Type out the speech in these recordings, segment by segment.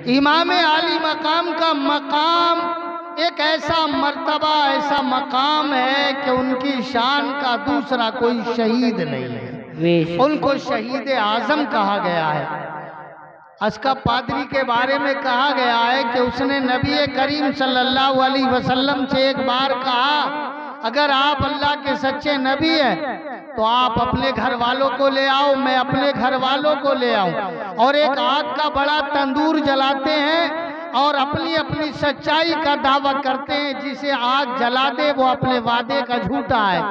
امام عالی مقام کا مقام ایک ایسا مرتبہ، ایسا مقام ہے کہ ان کی شان کا دوسرا کوئی شہید نہیں ہے، ان کو شہید اعظم کہا گیا ہے۔ اسقا پادری کے بارے میں کہا گیا ہے کہ اس نے نبی کریم صلی اللہ علیہ وسلم سے ایک بار کہا، اگر آپ اللہ کے سچے نبی ہیں تو آپ اپنے گھر والوں کو لے آؤ، میں اپنے گھر والوں کو لے آؤں، اور ایک آگ کا بڑا تندور جلاتے ہیں اور اپنی اپنی سچائی کا دعویٰ کرتے ہیں۔ جسے آگ جلا دے وہ اپنے وعدے کا جھوٹا ہے،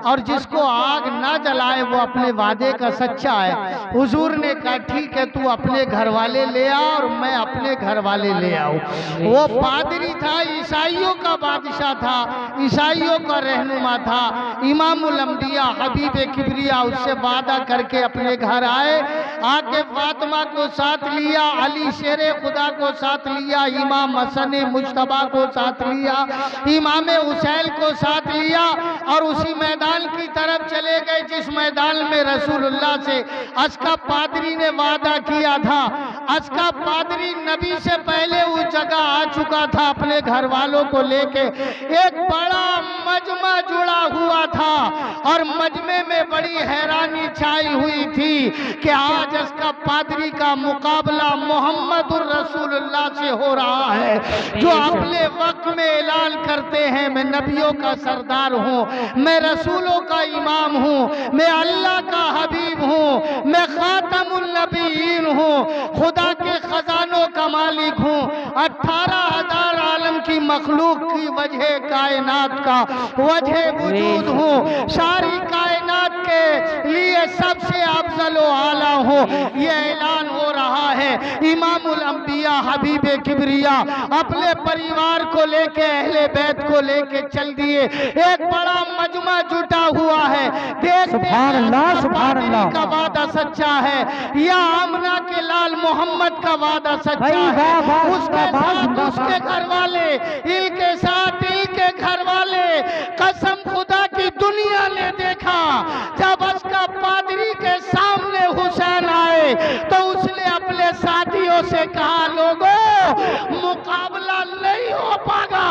اور جس کو آگ نہ جلائے وہ اپنے وعدے کا سچا ہے۔ حضور نے کہا ٹھیک ہے، تو اپنے گھر والے لے آ اور میں اپنے گھر والے لے آؤں۔ وہ پادری تھا، عیسائیوں کا بادشاہ تھا، عیسائیوں کا رہنما تھا، امام الانبیاء حبیب کبریا، اس سے وعدہ کر کے اپنے گھر آئے، آ کے فاطمہ کو ساتھ لیا، علی شیر خدا کو ساتھ لیا، امام حسن مجتبیٰ کو ساتھ لیا، امام حسین کو ساتھ لیا، اور اسی میدان کی طرف چلے گئے جس میدان میں رسول اللہ سے اسقا پادری نے وعدہ کیا تھا۔ اسقا پادری نبی سے پہلے اس جگہ آ چکا تھا اپنے گھر والوں کو لے کے۔ ایک بڑا مجمع جڑا ہوا تھا اور مجمع میں بڑی حیرانی چھائی ہوئی تھی کہ آج اسقا پادری کا مقابلہ محمد الرسول اللہ سے ہو رہا ہے، جو اپنے وقت میں اعلان کرتے ہیں میں نبیوں کا سردار ہوں، میں رسولوں کا امام ہوں، میں اللہ کا حبیب ہوں، میں خاتم النبیین ہوں، خدا کے خزانوں کا مالک ہوں، 18,000 عالم کی مخلوق کی وجہ کائنات کا وجہ وجود ہوں، ساری کائنات کے لیے سب سے افضل و اعلیٰ ہوں۔ یہ اعلان ہو رہا ہے۔ امام الانبیاء حبیب کبریا اپنے پریوار کو لے کے، اہل بیت کو لے کے چل دیے۔ ایک بڑا مجمع جٹا ہوا ہے، سبحان اللہ، سبحان اللہ کا وعدہ سچا ہے یا آمنہ کے لال محمد کا وعدہ سچا ہے۔ اس کے ساتھ اس کے گھر والے، ان کے ساتھ ان کے گھر والے، قسم خدا کی دنیا نے دیکھا جب اسقا پادری کے سامنے حسین آئے تو اس نے اپنے ساتھیوں سے کہا لوگوں مقابلہ نہیں ہو پاگا۔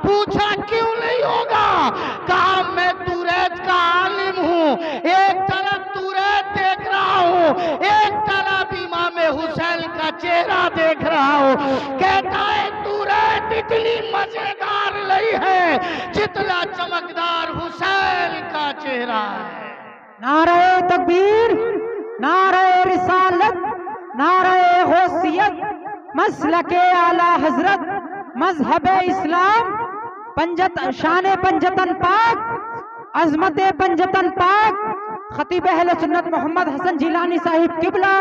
پوچھا کیوں نہیں ہوگا؟ کہا میں توریت کا عالم ہوں، ایک طرف توریت دیکھ رہا ہوں، ایک طرف امام حسین کا چہرہ دیکھ رہا ہوں۔ کہتا ہے توریت اتنی مزیدار نہیں ہے جتنا چمکدار حسین کا چہرہ ہے۔ نعرہ تکبیر، نعرہ رسالت، نعرہ غوثیت، مسلک اعلیٰ حضرت، مذہب اسلام، شان پنجتن پاک، عظمت پنجتن پاک، خطیب اہل سنت محمد حسن جیلانی صاحب قبلہ،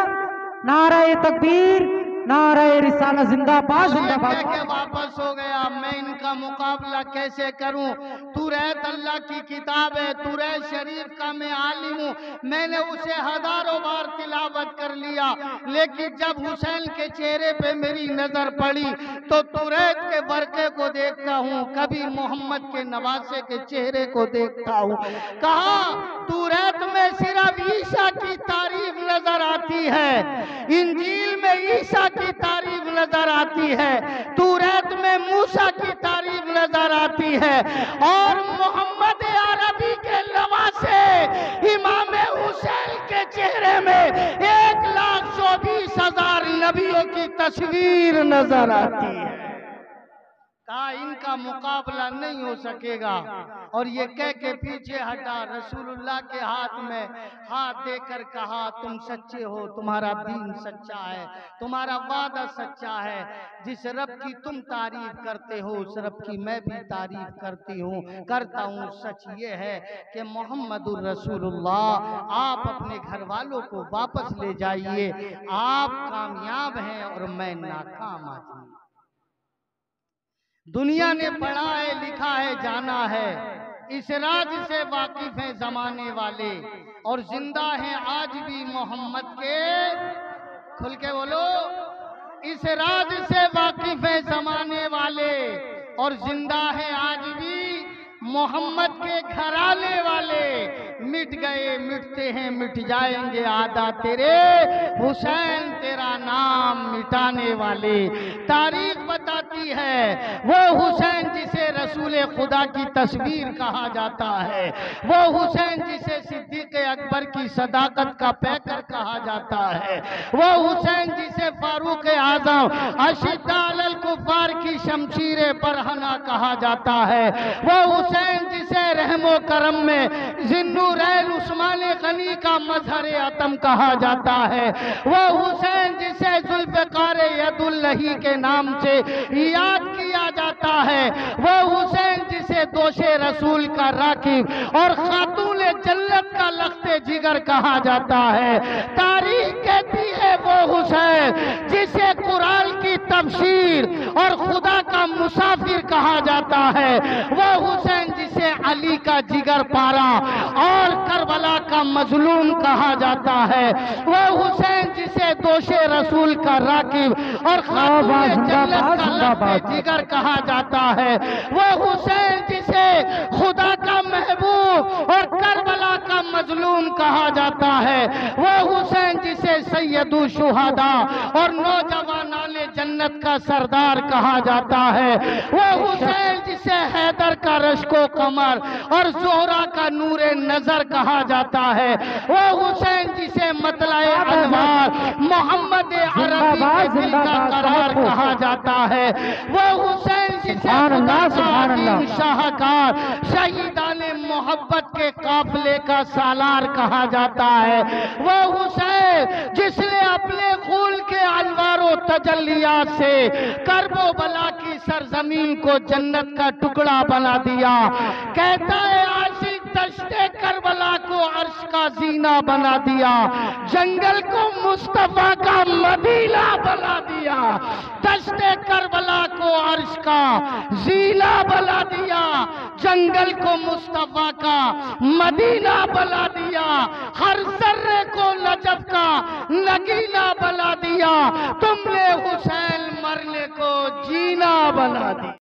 نعرہ تکبیر، نعرہ رسالہ، زندہ باد زندہ باد۔ کہ واپس ہو گیا، میں ان کا مقابلہ کیسے کروں؟ توریت اللہ کی کتاب ہے، توریت شریف کا میں عالم ہوں، میں نے اسے ہزاروں بار تلاوت کر لیا، لیکن جب حسین کے چہرے پہ میری نظر پڑی تو توریت کے ورقے کو دیکھتا ہوں، کبھی محمد کے نواسے کے چہرے کو دیکھتا ہوں۔ کہا توریت میں صرف عیسیٰ کی تعریف نظر آتی ہے، انجیل میں عیسیٰ کی تعریف نظر آتی ہے، توریت میں موسیٰ کی تعریف نظر آتی ہے، اور محمد عربی کے نواسے امام حسین کے چہرے میں 1,24,000 نبیوں کی تصویر نظر آتی ہے۔ کہا ان کا مقابلہ نہیں ہو سکے گا، اور یہ کہہ کے پیچھے ہٹا، رسول اللہ کے ہاتھ میں ہاتھ دے کر کہا تم سچے ہو، تمہارا دین سچا ہے، تمہارا وعدہ سچا ہے، جس رب کی تم تعریف کرتے ہو اس رب کی میں بھی تعریف کرتا ہوں۔ سچ یہ ہے کہ محمد الرسول اللہ، آپ اپنے گھر والوں کو واپس لے جائیے، آپ کامیاب ہیں اور میں ناکام آدمی ہوں۔ دنیا نے پڑھا ہے، لکھا ہے، جانا ہے، اس راز سے واقف ہیں زمانے والے، اور زندہ ہیں آج بھی محمد کے، کھل کے بولو، اس راز سے واقف ہیں زمانے والے، اور زندہ ہیں آج بھی محمد کے گھرانے والے۔ مٹ گئے، مٹتے ہیں، مٹ جائیں گے، آدھا تیرے حسین تیرا نام مٹانے والے. تاریخ بتاتی ہے وہ حسین جسے رسول خدا کی تصویر کہا جاتا ہے، وہ حسین جسے صدیق اکبر کی صداقت کا پیکر کہا جاتا ہے، وہ حسین جسے فاروق اعظم اشداء علی الکفار کی شمشیر برہنہ کہا جاتا ہے، وہ حسین جسے رحم و کرم میں ذوالنورین عثمان غنی کا مظہر عتم کہا جاتا ہے، وہ حسین جسے ذوالفقار ید اللہ کے نام سے یاد کیا جاتا ہے، وہ حسین جسے دوش رسول کا راکب اور خاتون جنت کا لخت جگر کہا جاتا ہے. تاریخ کہتی ہے وہ حسین جسے قرآن کی تفسیر اور خدا کا مسافر کہا جاتا ہے، وہ حسین جسے علی کا جگر پارا اور کربلا کا مظلوم کہا جاتا ہے، وہ حسین جسے دوش رسول کا راکب اور خاتون جنت کا لخت جگر کہا جاتا ہے، وہ حسین جسے خدا کا محبوب اور کربلا کا مظلوم کہا جاتا ہے، وہ حسین جسے سید الشہداء اور نوجوانان جنت کا سردار کہا جاتا ہے، وہ حسین جسے حیدر کا رشک و قمر اور زہرا کا نور نظر کہا جاتا ہے، وہ حسین جسے مطلع انوار محمد عربی کے دل کا قرار کہا جاتا ہے، وہ حسین جسے شاہکار شہیدان محبت کے قافلے کا سالار کہا جاتا ہے، وہ حسین جس نے اپنے خون کے انوار و تجلیات سے کرب و بلا کی سرزمین کو جنت کا ٹکڑا بنا دیا. کہتا ہے عاشق دشت کربلا کو عرش کا زینہ بنا دیا، جنگل کو مصطفیٰ کا مدینہ بنا دیا، دشت کربلا کو عرش کا زینہ بنا دیا، جنگل کو مصطفیٰ کا مدینہ بنا دیا، ہر ذرے کو نجف کا نگینہ بنا دیا، تم نے حسین مرنے کو جینا بنا دیا.